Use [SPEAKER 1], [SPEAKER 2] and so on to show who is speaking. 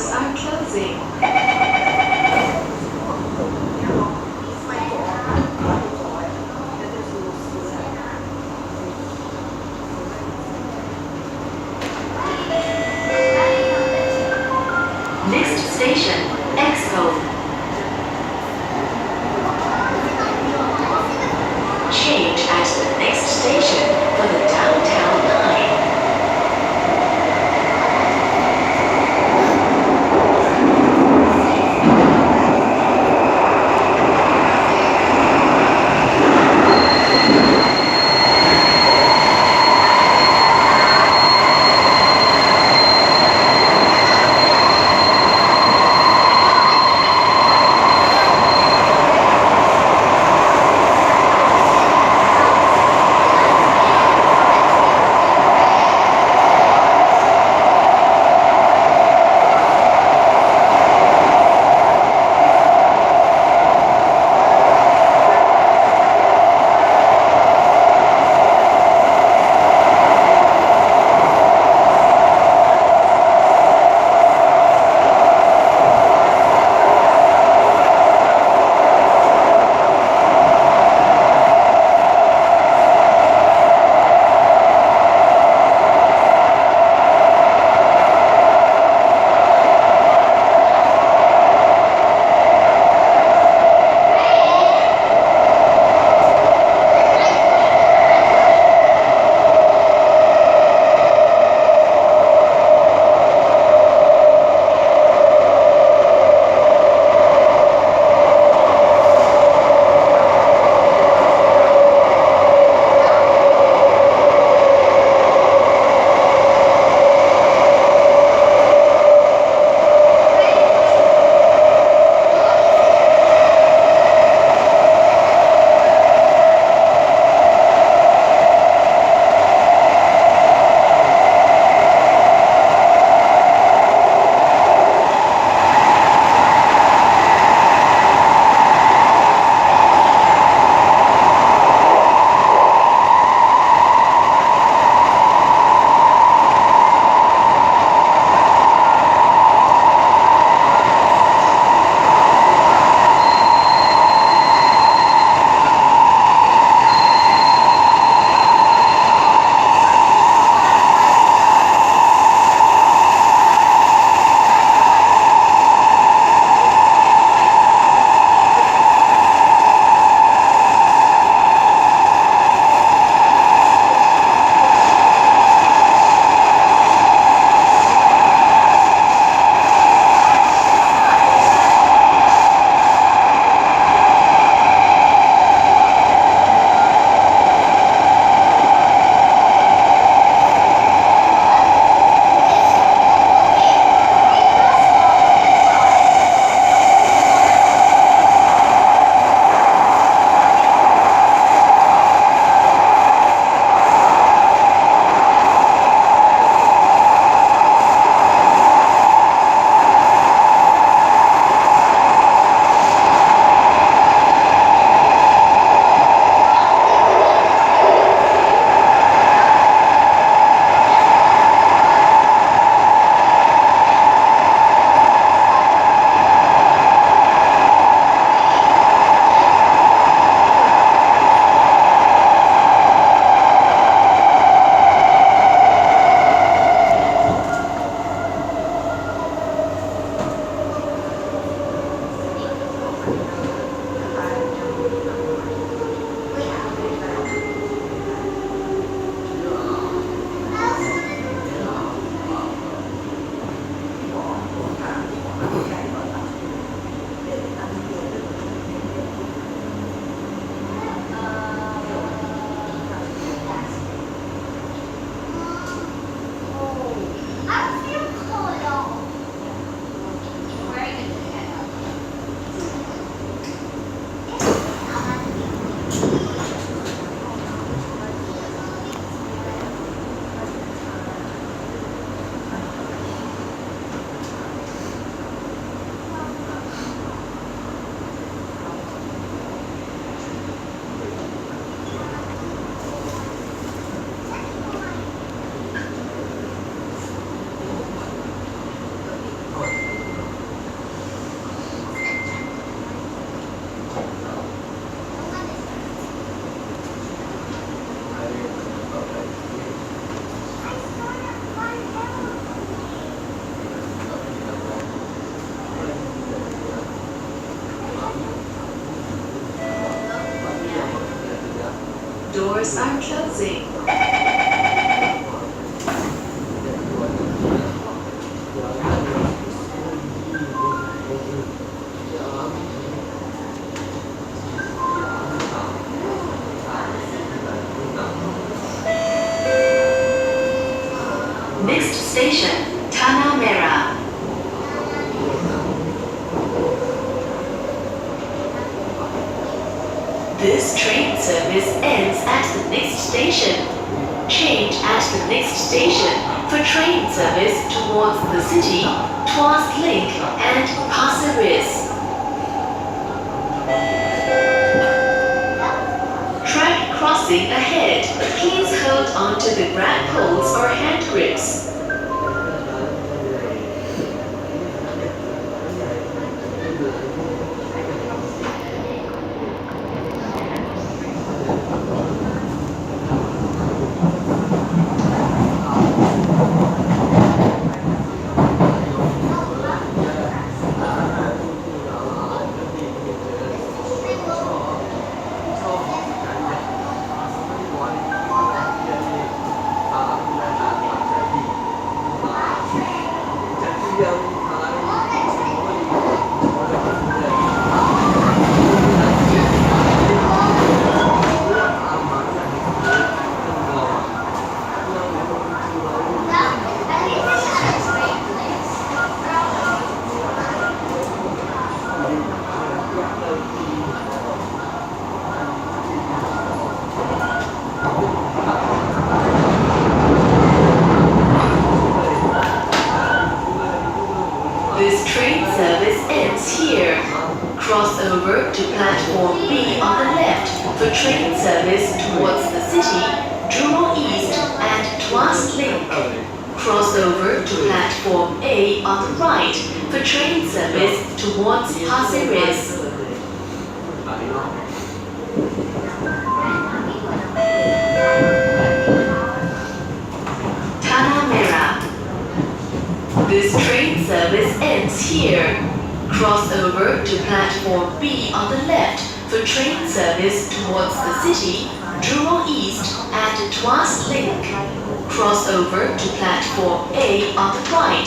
[SPEAKER 1] doors are closing. Next station, Expo. Change at the next station for the downtown line. doors are closing. Next station, Tanah Merah. This train service ends at the next station. Change at the next station for train service towards the city, Tuas Link and Pasir Ris. Track crossing ahead. Please hold onto the grab poles or hand grips. This train service ends here. Cross over to platform B on the left for train service towards the city, Jurong East and Tuas Link. Cross over to platform A on the right for train service towards Pasir Ris. Tanah Merah. This train service ends here. Cross over to platform B on the left for train service towards the city, Jurong East and Tuas Link. Cross over to platform A on the right